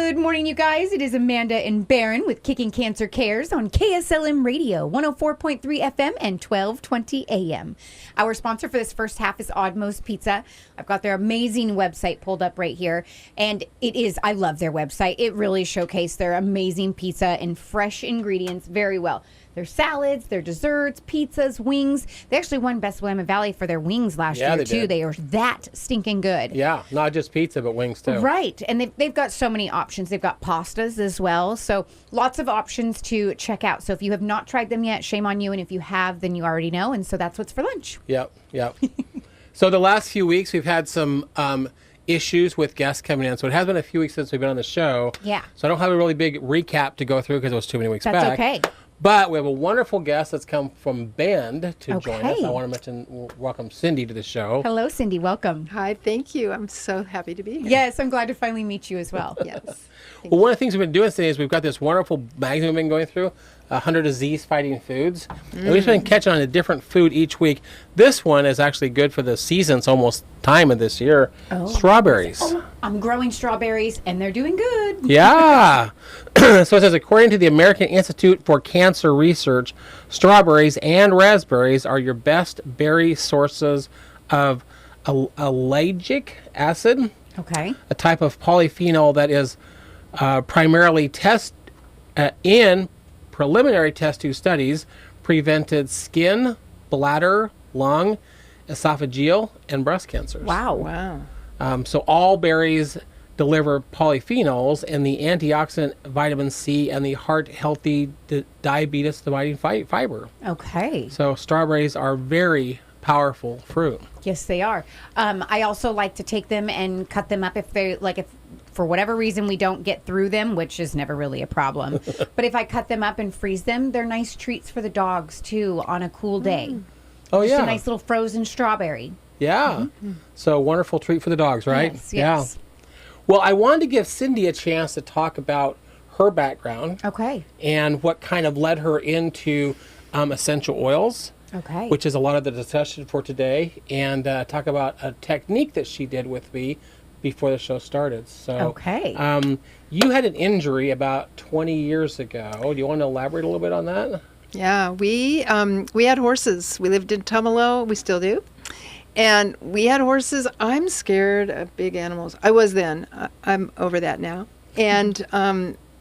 Good morning, you guys. It is Amanda and Barron with Kickin Cancer Cares on KSLM Radio, 104.3 FM and 1220 AM. Our sponsor for this first half is Oddmost Pizza. I've got their amazing website pulled up right here. And I love their website. It really showcased their amazing pizza and fresh ingredients very well. Their salads, their desserts, pizzas, wings. They actually won Best Willamette Valley for their wings last year, too. They are that stinking good. Yeah, not just pizza, but wings, too. Right. And they've got so many options. They've got pastas as well. So lots of options to check out. So if you have not tried them yet, shame on you. And if you have, then you already know. And so that's what's for lunch. Yep. So the last few weeks, we've had some issues with guests coming in. So it has been a few weeks since we've been on the show. Yeah. So I don't have a really big recap to go through because it was too many weeks back. That's okay. But we have a wonderful guest that's come from Bend to join us. I want to welcome Cindy to the show. Hello, Cindy. Welcome. Hi, thank you. I'm so happy to be here. Yes, I'm glad to finally meet you as well. Yes. Well, one of the things we've been doing, Cindy, is we've got this wonderful magazine we've been going through, 100 Disease-Fighting Foods. And we've been catching on a different food each week. This one is actually good for the season. It's almost time of this year. Strawberries. I'm growing strawberries, and they're doing good. Yeah. So it says, according to the American Institute for Cancer Research, strawberries and raspberries are your best berry sources of ellagic acid, a type of polyphenol that is primarily in preliminary test tube studies prevented skin, bladder, lung, esophageal, and breast cancers. Wow. So all berries deliver polyphenols and the antioxidant vitamin C and the heart-healthy diabetes-fighting fiber. Okay. So strawberries are very powerful fruit. Yes, they are. I also like to take them and cut them up if for whatever reason we don't get through them, which is never really a problem. But if I cut them up and freeze them, they're nice treats for the dogs too on a cool day. Oh, Just yeah. a nice little frozen strawberry. Yeah. So wonderful treat for the dogs, right? Yes. Yeah. Well, I wanted to give Cindy a chance to talk about her background. Okay. And what kind of led her into essential oils. Okay. Which is a lot of the discussion for today. And talk about a technique that she did with me before the show started. So, you had an injury about 20 years ago. Do you want to elaborate a little bit on that? Yeah, we had horses. We lived in Tumalo. We still do. And we had horses. I'm scared of big animals. I was then. I'm over that now. And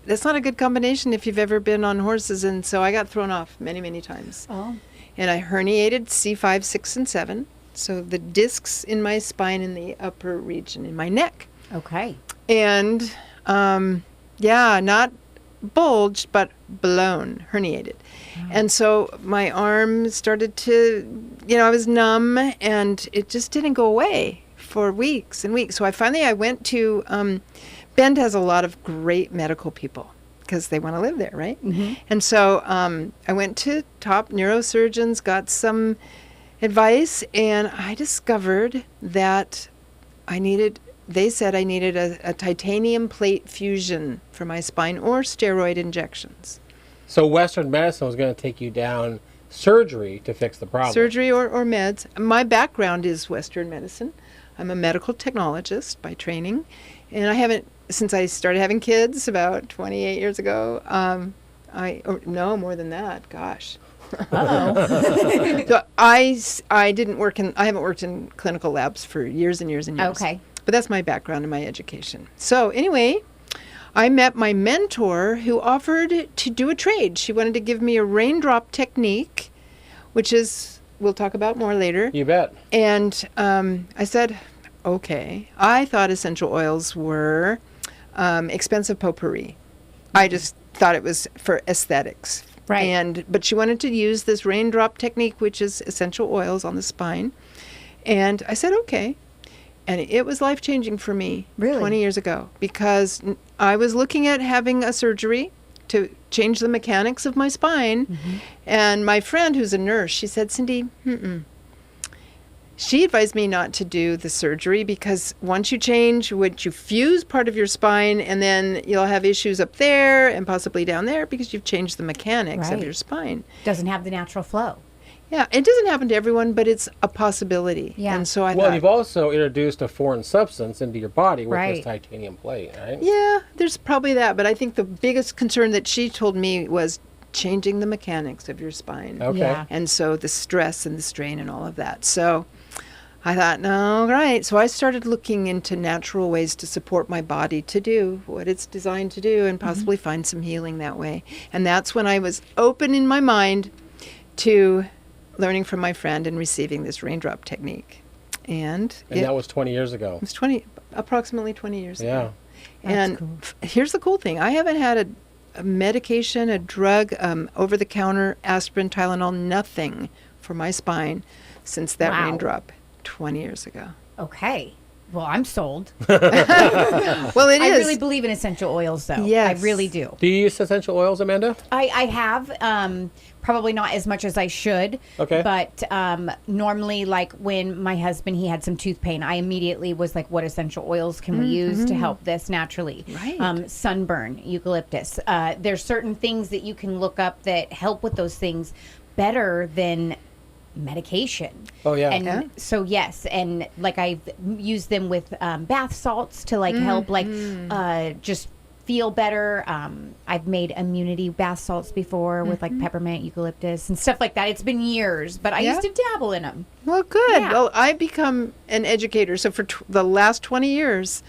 that's not a good combination if you've ever been on horses. And so I got thrown off many, many times. Oh. And I herniated C5, 6, and 7. So the discs in my spine in the upper region in my neck. Okay. And, not bulged, but blown, herniated. And so my arm started to, I was numb, and it just didn't go away for weeks and weeks. So I went to, Bend has a lot of great medical people because they want to live there, right? Mm-hmm. And so I went to top neurosurgeons, got some advice, and I discovered that they said I needed a titanium plate fusion for my spine or steroid injections. So Western medicine was going to take you down surgery to fix the problem. Surgery or meds. My background is Western medicine. I'm a medical technologist by training, and I haven't, since I started having kids about 28 years ago, more than that, gosh. Uh-oh. So I haven't worked in clinical labs for years and years and years. Okay. But that's my background and my education. So anyway, I met my mentor who offered to do a trade. She wanted to give me a Raindrop Technique, which is, we'll talk about more later. You bet. And I said, okay. I thought essential oils were expensive potpourri. I just thought it was for aesthetics. Right. But she wanted to use this Raindrop Technique, which is essential oils on the spine. And I said, okay. And it was life-changing for me 20 years ago, because I was looking at having a surgery to change the mechanics of my spine. Mm-hmm. And my friend, who's a nurse, she said, Cindy, she advised me not to do the surgery because once you change, would you fuse part of your spine, and then you'll have issues up there and possibly down there because you've changed the mechanics of your spine. Doesn't have the natural flow. Yeah, it doesn't happen to everyone, but it's a possibility. Yeah. And so I Well, thought, you've also introduced a foreign substance into your body with Right. this titanium plate, right? yeah, there's probably that. But I think the biggest concern that she told me was changing the mechanics of your spine. Okay. Yeah. And so the stress and the strain and all of that. So I thought, no, right. So I started looking into natural ways to support my body to do what it's designed to do and possibly find some healing that way. And that's when I was open in my mind to learning from my friend and receiving this raindrop technique. And That was 20 years ago. it was approximately 20 years Yeah. ago. That's And cool. here's the cool thing. I haven't had a medication, a drug, over-the-counter, aspirin, Tylenol, nothing for my spine since that Wow. raindrop 20 years ago. Okay. Well, I'm sold. Well, it I is. really believe in essential oils, though. Yes. I really do. Do you use essential oils, Amanda? I have probably not as much as I should. Okay. But normally, like when my husband, he had some tooth pain, I immediately was like, what essential oils can we use to help this naturally? Right. Sunburn, eucalyptus. There's certain things that you can look up that help with those things better than medication. Oh, yeah. And Yeah. so yes, and like I've used them with bath salts to like help like just feel better. I've made immunity bath salts before with like peppermint, eucalyptus, and stuff like that. It's been years, but I Yeah. used to dabble in them. Well, good. Yeah. Well, I've become an educator. So for the last 20 years,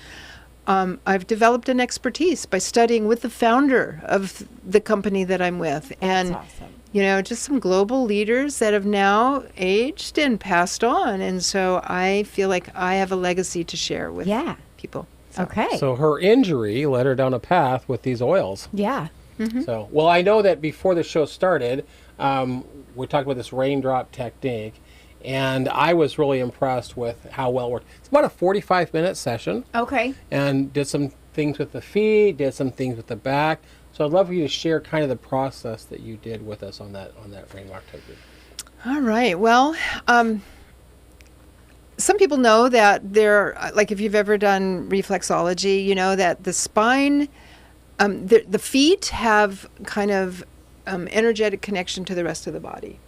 I've developed an expertise by studying with the founder of the company that I'm with. And, awesome. you know, just some global leaders that have now aged and passed on. And so I feel like I have a legacy to share with Yeah. people. Okay. So her injury led her down a path with these oils. Yeah. So, well, I know that before the show started, we talked about this raindrop technique, and I was really impressed with how well it worked. It's about a 45-minute session, Okay. and did some things with the feet, did some things with the back. So I'd love for you to share kind of the process that you did with us on that raindrop technique. All right. Well, some people know that like if you've ever done reflexology, you know that the spine, the feet have kind of energetic connection to the rest of the body.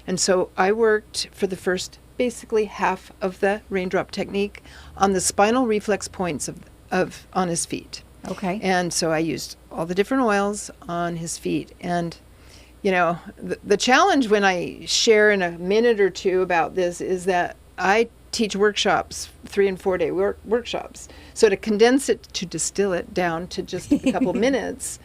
And so I worked for the first basically half of the raindrop technique on the spinal reflex points on his feet. Okay. And so I used all the different oils on his feet. And, you know, the challenge when I share in a minute or two about this is that I teach workshops, 3 and 4 day workshops. So to condense it, to distill it down to just a couple minutes,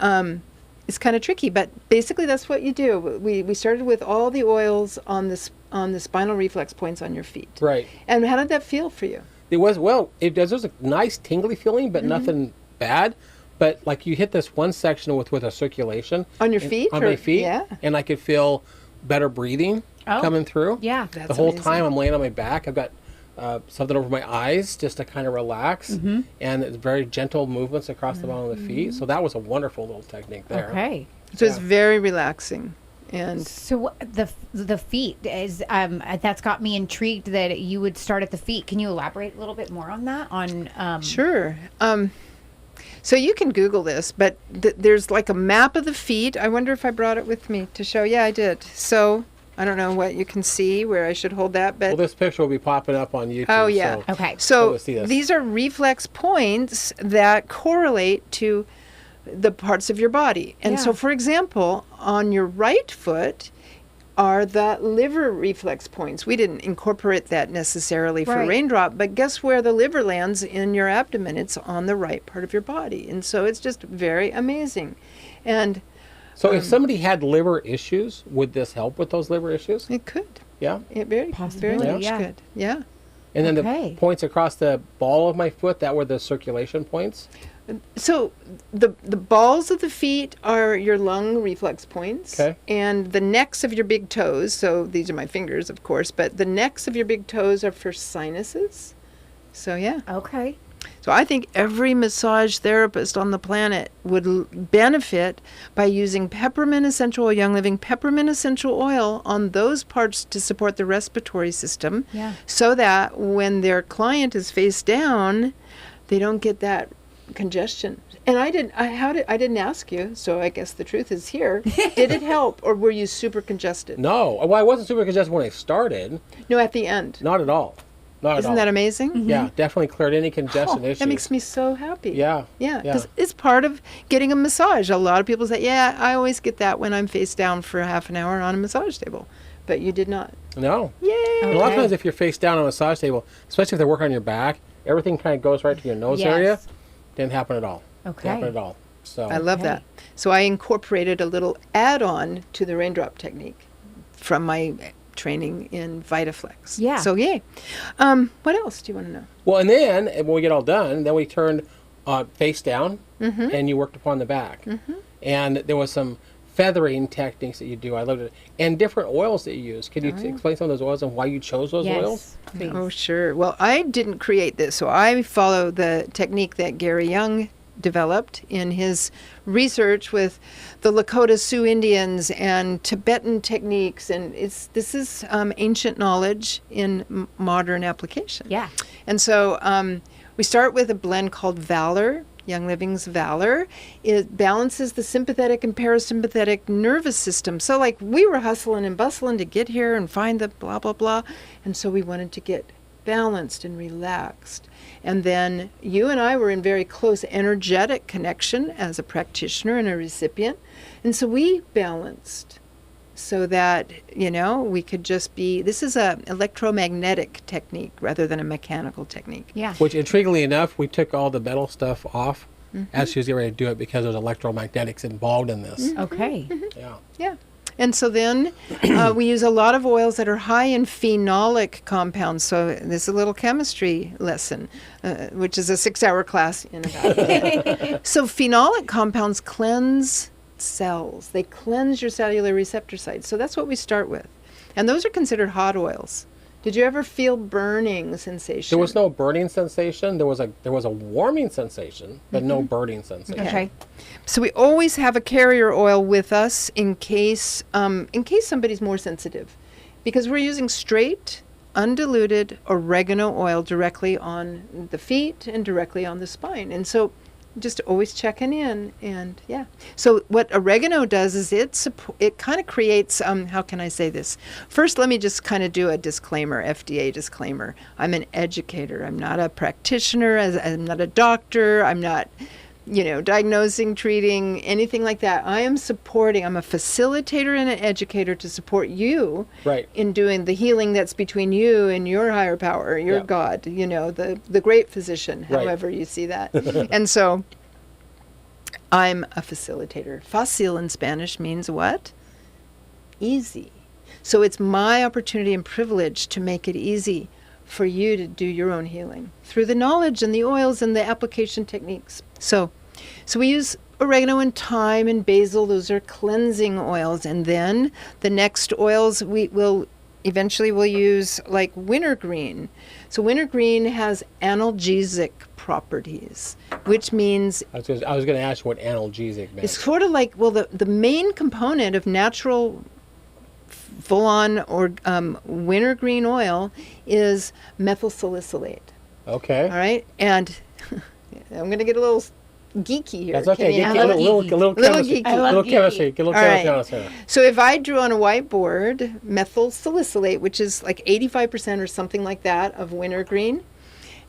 is kind of tricky. But basically that's what you do. We started with all the oils on the spinal reflex points on your feet. Right. And how did that feel for you? It was, well, there was a nice tingly feeling, but nothing bad. But like you hit this one section with a circulation. On your feet? On my feet. Yeah. And I could feel better breathing coming through. Yeah. That's The whole amazing. time I'm laying on my back. I've got something over my eyes just to kind of relax. And it's very gentle movements across the bottom of the feet. So that was a wonderful little technique there. Okay. So it's very relaxing. And So the feet is that's got me intrigued that you would start at the feet. Can you elaborate a little bit more on that? sure. So you can Google this, but there's like a map of the feet. I wonder if I brought it with me to show. Yeah, I did. So I don't know what you can see where I should hold that, but Well, this picture will be popping up on YouTube. oh yeah. So Okay. So let's see this. these are reflex points that correlate to the parts of your body. And so, Yeah. for example, on your right foot are the liver reflex points. We didn't incorporate that necessarily for Right. raindrop, but guess where the liver lands in your abdomen? It's on the right part of your body. And so it's just very amazing. And So if somebody had liver issues, would this help with those liver issues? it could. Yeah. It very Possibility, much yeah. could. Yeah. And then Okay. the points across the ball of my foot, that were the circulation points. So the balls of the feet are your lung reflex points. Okay. And the necks of your big toes, so these are my fingers, of course, but the necks of your big toes are for sinuses. So yeah. Okay. So I think every massage therapist on the planet would benefit by using peppermint essential oil, Young Living peppermint essential oil on those parts to support the respiratory system. Yeah. So that when their client is face down, they don't get that congestion. And I didn't ask you, so I guess the truth is here. Did it help, or were you super congested? No. Well, I wasn't super congested when I started. No, at the end. Not at all. Not at all. Isn't that amazing? Mm-hmm. Yeah, definitely cleared any congestion issues. That makes me so happy. Yeah. Yeah, because it's part of getting a massage. A lot of people say, yeah, I always get that when I'm face down for half an hour on a massage table. But you did not. No. Yay! And a lot of times if you're face down on a massage table, especially if they work on your back, everything kind of goes right to your nose area. Didn't happen at all. Okay. Didn't happen at all. So I love that. So I incorporated a little add-on to the Raindrop Technique from my training in VitaFlex. Yeah. So yay. What else do you want to know? Well, and then when we get all done, then we turned face down, and you worked upon the back. And there was some feathering techniques that you do. I loved it. And different oils that you use. Can you explain some of those oils and why you chose those oils? Please. Oh, sure. Well, I didn't create this, so I follow the technique that Gary Young developed in his research with the Lakota Sioux Indians and Tibetan techniques, and this is ancient knowledge in modern application. Yeah. And so we start with a blend called Valor, Young Living's Valor. It balances the sympathetic and parasympathetic nervous system. So like we were hustling and bustling to get here and find the blah, blah, blah. And so we wanted to get balanced and relaxed. And then you and I were in very close energetic connection as a practitioner and a recipient. And so we balanced so that, we could just be, this is a electromagnetic technique rather than a mechanical technique. Yeah. Which, intriguingly enough, we took all the metal stuff off as she was getting ready to do it because there's electromagnetics involved in this. Okay. Yeah. Yeah. And so then we use a lot of oils that are high in phenolic compounds. So this is a little chemistry lesson, which is a 6-hour class in about a minute. So phenolic compounds cleanse cells. They cleanse your cellular receptor sites. So that's what we start with. And those are considered hot oils. Did you ever feel burning sensation? There was no burning sensation. There was a warming sensation, but no burning sensation. Okay. So we always have a carrier oil with us in case somebody's more sensitive, because we're using straight, undiluted oregano oil directly on the feet and directly on the spine. And so just always checking in, and yeah. So what oregano does is it kind of creates, how can I say this? First, let me just kind of do a disclaimer, FDA disclaimer. I'm an educator. I'm not a practitioner. I'm not a doctor. I'm not, diagnosing, treating, anything like that. I'm a facilitator and an educator to support you in doing the healing that's between you and your higher power, your God, the great physician, however you see that. And so I'm a facilitator. Fácil in Spanish means what? Easy. So it's my opportunity and privilege to make it easy for you to do your own healing through the knowledge and the oils and the application techniques. So we use oregano and thyme and basil. Those are cleansing oils. And then the next oils we'll use like wintergreen. So wintergreen has analgesic properties, which means I was going to ask you what analgesic meant. it's sort of like, the main component of natural full-on or wintergreen oil is methyl salicylate. Okay. All right, and I'm going to get a little geeky here. That's okay. Can Get you- a little chemistry. geeky. I love Little geeky. chemistry. Get a little All chemistry right. on us here. So if I drew on a whiteboard methyl salicylate, which is like 85% or something like that of wintergreen,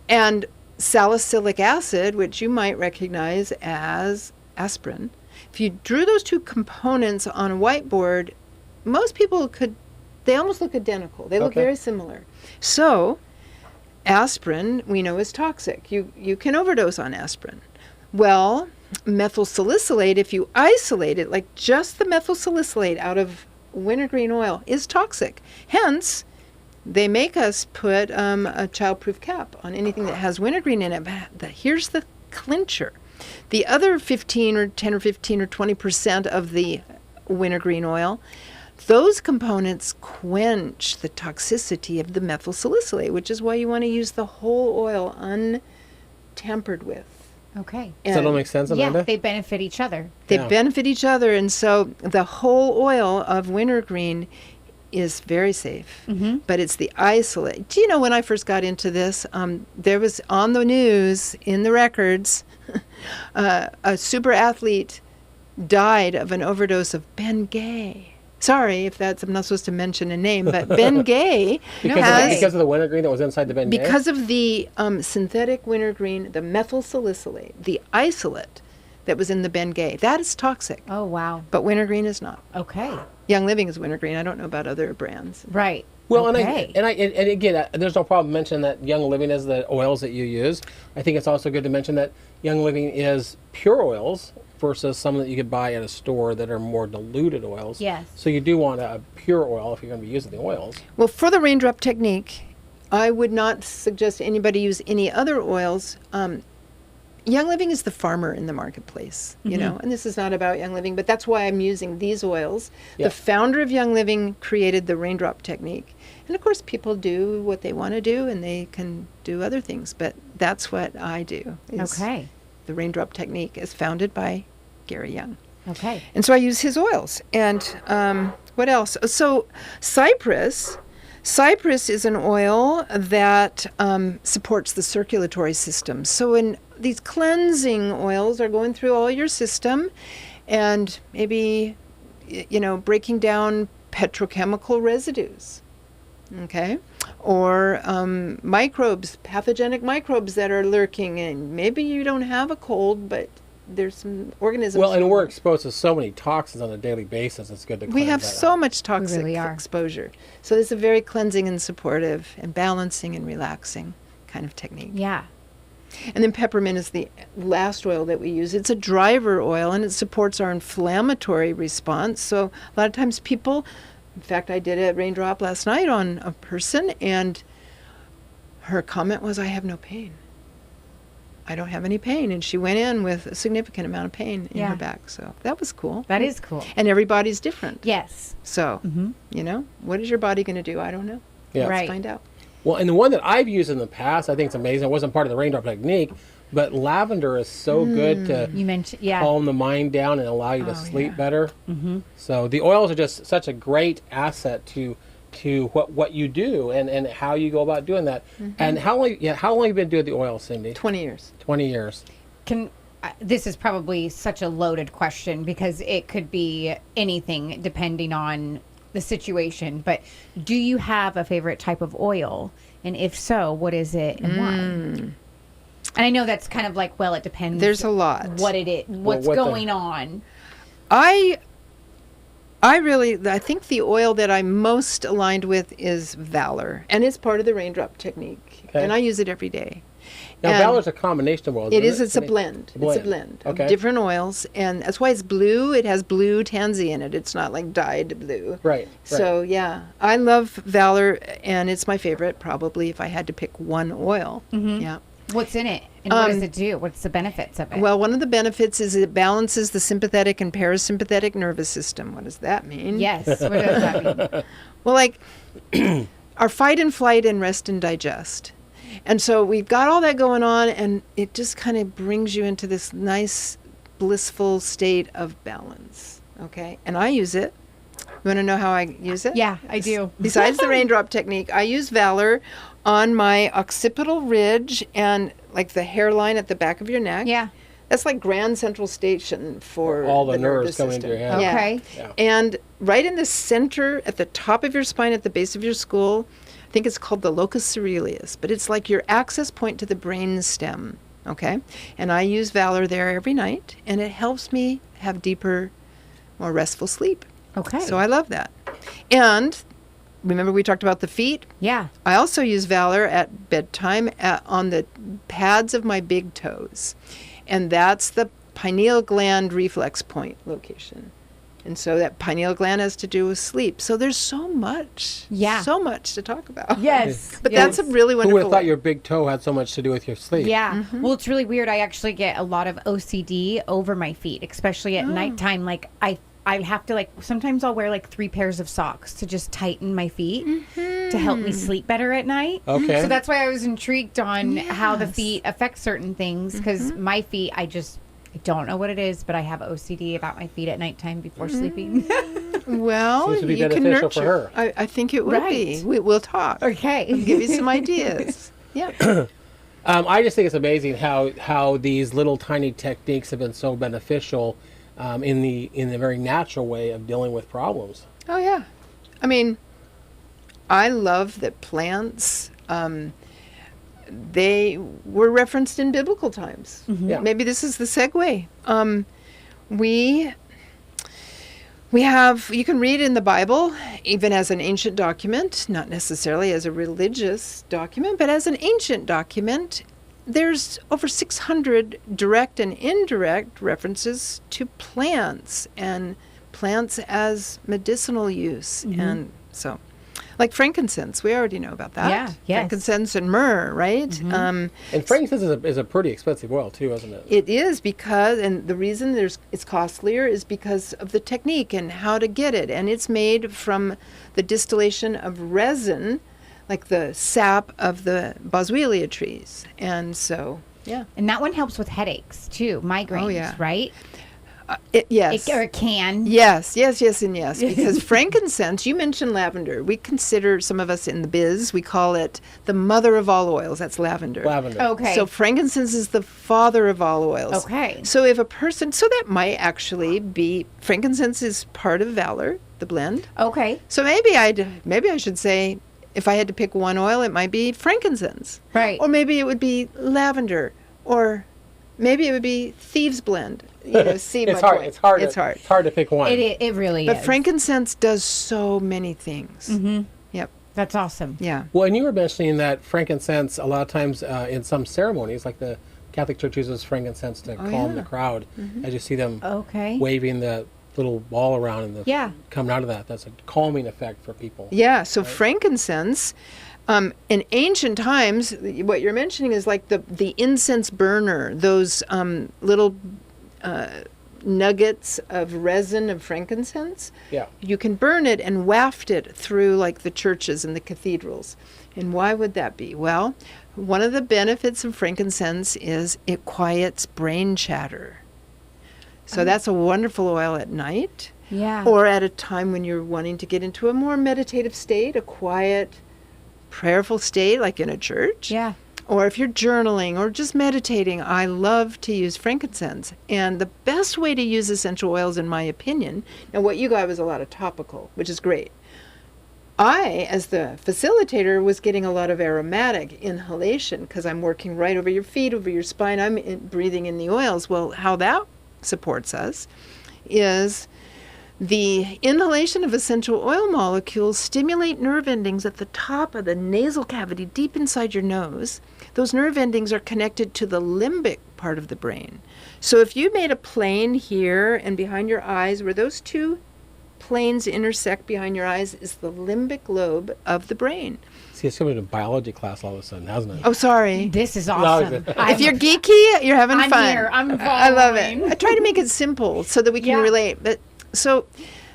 and salicylic acid, which you might recognize as aspirin, if you drew those two components on a whiteboard, most people they almost look identical. They look Okay. very similar. So aspirin, we know, is toxic. You can overdose on aspirin. Well, methyl salicylate, if you isolate it, like just the methyl salicylate out of wintergreen oil, is toxic. Hence, they make us put a childproof cap on anything that has wintergreen in it. But here's the clincher. The other 10 or 15 or 20% of the wintergreen oil, those components quench the toxicity of the methyl salicylate, which is why you want to use the whole oil untampered with. Okay. Does that all make sense, Amanda? Yeah, they benefit each other. They Yeah. benefit each other, and so the whole oil of wintergreen is very safe. But it's the isolate. Do you know when I first got into this, there was on the news, in the records, a super athlete died of an overdose of Bengay. Sorry if I'm not supposed to mention a name, but Bengay because of the wintergreen that was inside the Bengay? Because of the synthetic wintergreen, the methyl salicylate, the isolate that was in the Bengay. That is toxic. Oh, wow. But wintergreen is not. Okay. Young Living is wintergreen. I don't know about other brands. Right. Well, okay. and again, there's no problem mentioning that Young Living is the oils that you use. I think it's also good to mention that Young Living is pure oils versus some that you could buy at a store that are more diluted oils. Yes. So you do want a pure oil if you're going to be using the oils. Well, for the Raindrop Technique, I would not suggest anybody use any other oils. Young Living is the farmer in the marketplace, you know, and this is not about Young Living, but that's why I'm using these oils. Yeah. The founder of Young Living created the Raindrop Technique. And of course, people do what they want to do and they can do other things, but that's what I do. Okay. The Raindrop Technique is founded by Gary Young. Okay. And so I use his oils. And what else? So cypress is an oil that supports the circulatory system. So in these cleansing oils are going through all your system and maybe, breaking down petrochemical residues, okay? Or microbes, pathogenic microbes that are lurking in. Maybe you don't have a cold, but there's some organisms. Well, and we're exposed to so many toxins on a daily basis. It's good to cleanse we have that so out. much toxic really are. exposure. So it's a very cleansing and supportive and balancing and relaxing kind of technique. Yeah. And then peppermint is the last oil that we use. It's a driver oil and it supports our inflammatory response. So a lot of times people, in fact, I did a Raindrop last night on a person and her comment was, I have no pain. I don't have any pain. And she went in with a significant amount of pain in her back. So that was cool. That is cool. And everybody's different. Yes. So, what is your body going to do? I don't know. Yeah. Right. Let's find out. Well, and the one that I've used in the past, I think it's amazing. It wasn't part of the Raindrop Technique, but lavender is so good to You mentioned, calm the mind down and allow you to sleep better. Mm-hmm. So the oils are just such a great asset to what you do and how you go about doing that. Mm-hmm. And how long have you been doing the oil, Cindy? 20 years. 20 years. This is probably such a loaded question because it could be anything depending on the situation, but do you have a favorite type of oil? And if so, what is it and why? And I know that's kind of like, well, it depends. There's a lot. What it is, what's going on. I think the oil that I'm most aligned with is Valor, and it's part of the Raindrop Technique, and I use it every day. Now, Valor's a combination of oils. It's a blend. It's a blend of different oils, and that's why it's blue. It has blue tansy in it. It's not like dyed blue. Right. So, yeah, I love Valor, and it's my favorite probably if I had to pick one oil. Mm-hmm. Yeah. What's in it, and what does it do? What's the benefits of it? Well, one of the benefits is it balances the sympathetic and parasympathetic nervous system. What does that mean? Yes. What does that mean? Well, like our fight and flight and rest and digest. And so we've got all that going on, and it just kind of brings you into this nice, blissful state of balance. Okay? And I use it. You want to know how I use it? Yeah, I do. Besides the Raindrop Technique, I use Valor on my occipital ridge and like the hairline at the back of your neck. Yeah. That's like Grand Central Station for all the nervous nerves coming system. into your head. Yeah. Okay. Yeah. And right in the center, at the top of your spine, at the base of your skull, I think it's called the locus ceruleus, but it's like your access point to the brain stem, okay? And I use Valor there every night, and it helps me have deeper, more restful sleep. Okay. So I love that. And remember we talked about the feet? Yeah. I also use Valor at bedtime on the pads of my big toes. And that's the pineal gland reflex point location. And so that pineal gland has to do with sleep. So there's so much. Yeah. So much to talk about. Yes. But yes. that's a really Who wonderful would have thought your big toe had so much to do with your sleep? Yeah. Mm-hmm. Well, it's really weird. I actually get a lot of OCD over my feet, especially at nighttime. Like I have to sometimes I'll wear 3 pairs of socks to just tighten my feet to help me sleep better at night. Okay. So that's why I was intrigued on how the feet affect certain things because my feet, I don't know what it is, but I have OCD about my feet at nighttime before sleeping. Well, Seems to be you can beneficial nurture. for her. I think it would be. We'll talk. Okay. I'll give you some ideas. Yeah. I just think it's amazing how these little tiny techniques have been so beneficial in the very natural way of dealing with problems. Oh, yeah. I mean, I love that plants, they were referenced in biblical times. Yeah. Maybe this is the segue. We have, you can read in the Bible, even as an ancient document, not necessarily as a religious document, but as an ancient document, there's over 600 direct and indirect references to plants and plants as medicinal use. And so, like frankincense, we already know about that. Yeah, yes. Frankincense and myrrh, right? And frankincense is a pretty expensive oil too, isn't it? It is because, and the reason it's costlier is because of the technique and how to get it. And it's made from the distillation of resin, like the sap of the boswellia trees. And so, yeah. And that one helps with headaches too, migraines, right? Yes. Or it can. Yes, and yes. Because frankincense, you mentioned lavender. We consider, some of us in the biz, we call it the mother of all oils. That's lavender. Lavender. Okay. So frankincense is the father of all oils. Okay. So if a person, so that might actually be, frankincense is part of valor, the blend. Okay. So maybe I should say, if I had to pick one oil, it might be frankincense. Right. Or maybe it would be lavender. Or maybe it would be thieves blend. See It's my hard. point. It's hard. It's hard. It's hard to pick one. It really But is. frankincense does so many things. Yep. That's awesome. Yeah. Well, and you were mentioning that frankincense a lot of times in some ceremonies, like the Catholic Church uses frankincense to calm the crowd as you see them Okay. waving the little ball around and Yeah. coming out of that. That's a calming effect for people. Yeah. So frankincense, in ancient times, what you're mentioning is like the incense burner, those little nuggets of resin of frankincense. Yeah. You can burn it and waft it through like the churches and the cathedrals. And why would that be? Well, one of the benefits of frankincense is it quiets brain chatter. So that's a wonderful oil at night. Yeah. Or at a time when you're wanting to get into a more meditative state, a quiet, prayerful state, like in a church. Yeah. Or if you're journaling or just meditating, I love to use frankincense. And the best way to use essential oils, in my opinion, now what you got was a lot of topical, which is great. I, as the facilitator, was getting a lot of aromatic inhalation because I'm working right over your feet, over your spine. I'm breathing in the oils. Well, how that supports us is the inhalation of essential oil molecules stimulate nerve endings at the top of the nasal cavity, deep inside your nose. Those nerve endings are connected to the limbic part of the brain. So if you made a plane here and behind your eyes, where those two planes intersect behind your eyes, is the limbic lobe of the brain. See, it's coming to biology class all of a sudden, hasn't it? Oh, sorry. This is awesome. If you're geeky, you're having I'm fun. here. I'm I love it. following. I try to make it simple so that we can Yeah. relate. But so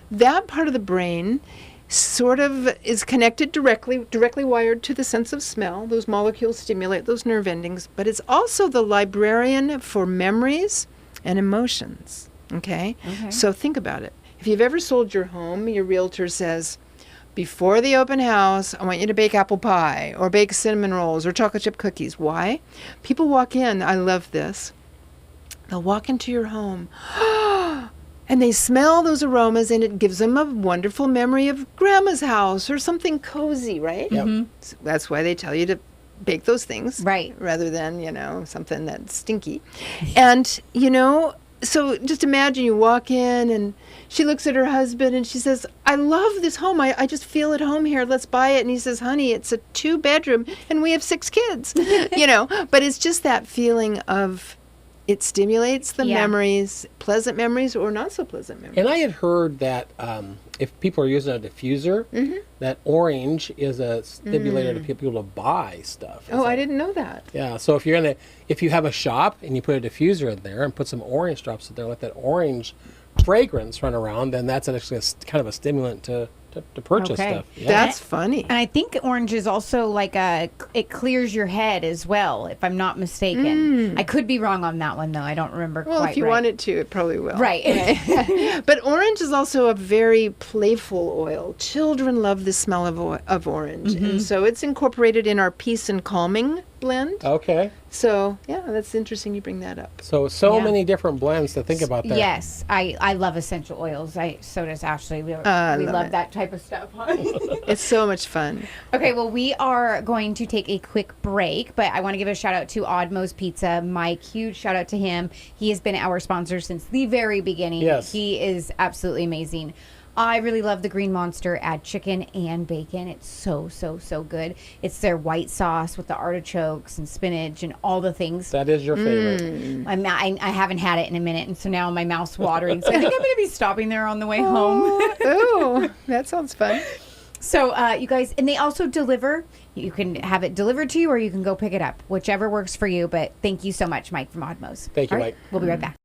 that part of the brain sort of is connected directly wired to the sense of smell. Those molecules stimulate those nerve endings, but it's also the librarian for memories and emotions. Okay? So think about it. If you've ever sold your home, your realtor says, before the open house, I want you to bake apple pie or bake cinnamon rolls or chocolate chip cookies. Why? People walk in, I love this. They'll walk into your home and they smell those aromas, and it gives them a wonderful memory of grandma's house or something cozy, right? Yep. So that's why they tell you to bake those things. Right. Rather than, something that's stinky. And, so just imagine you walk in and she looks at her husband and she says, I love this home. I just feel at home here. Let's buy it. And he says, honey, it's a 2-bedroom and we have 6 kids, but it's just that feeling of it stimulates the memories, pleasant memories or not so pleasant memories. And I had heard that if people are using a diffuser, that orange is a stimulator to people to buy stuff. I didn't know that. Yeah, so if you have a shop and you put a diffuser in there and put some orange drops in there, let that orange fragrance run around, then that's actually kind of a stimulant to purchase stuff. Yeah. That's funny. And I think orange is also like it clears your head as well, if I'm not mistaken. I could be wrong on that one, though. I don't remember Well, quite if you right. want it to, it probably will. Right. But orange is also a very playful oil. Children love the smell of orange. And so it's incorporated in our peace and calming blend. Okay. So, yeah, that's interesting you bring that up. So Yeah. many different blends to think about there. Yes, I love essential oils. So does Ashley. We love love it. that type of stuff. It's so much fun. Okay, well, we are going to take a quick break, but I want to give a shout out to Oddmo's Pizza. Mike, huge shout out to him. He has been our sponsor since the very beginning. Yes. He is absolutely amazing. I really love the Green Monster. Add chicken and bacon. It's so, so, so good. It's their white sauce with the artichokes and spinach and all the things. That is your favorite. I haven't had it in a minute, and so now my mouth's watering. So I think I'm going to be stopping there on the way home. Oh, that sounds fun. So, you guys, and they also deliver. You can have it delivered to you, or you can go pick it up, whichever works for you. But thank you so much, Mike from Oddmo's. Thank you, All right, Mike. we'll be right back.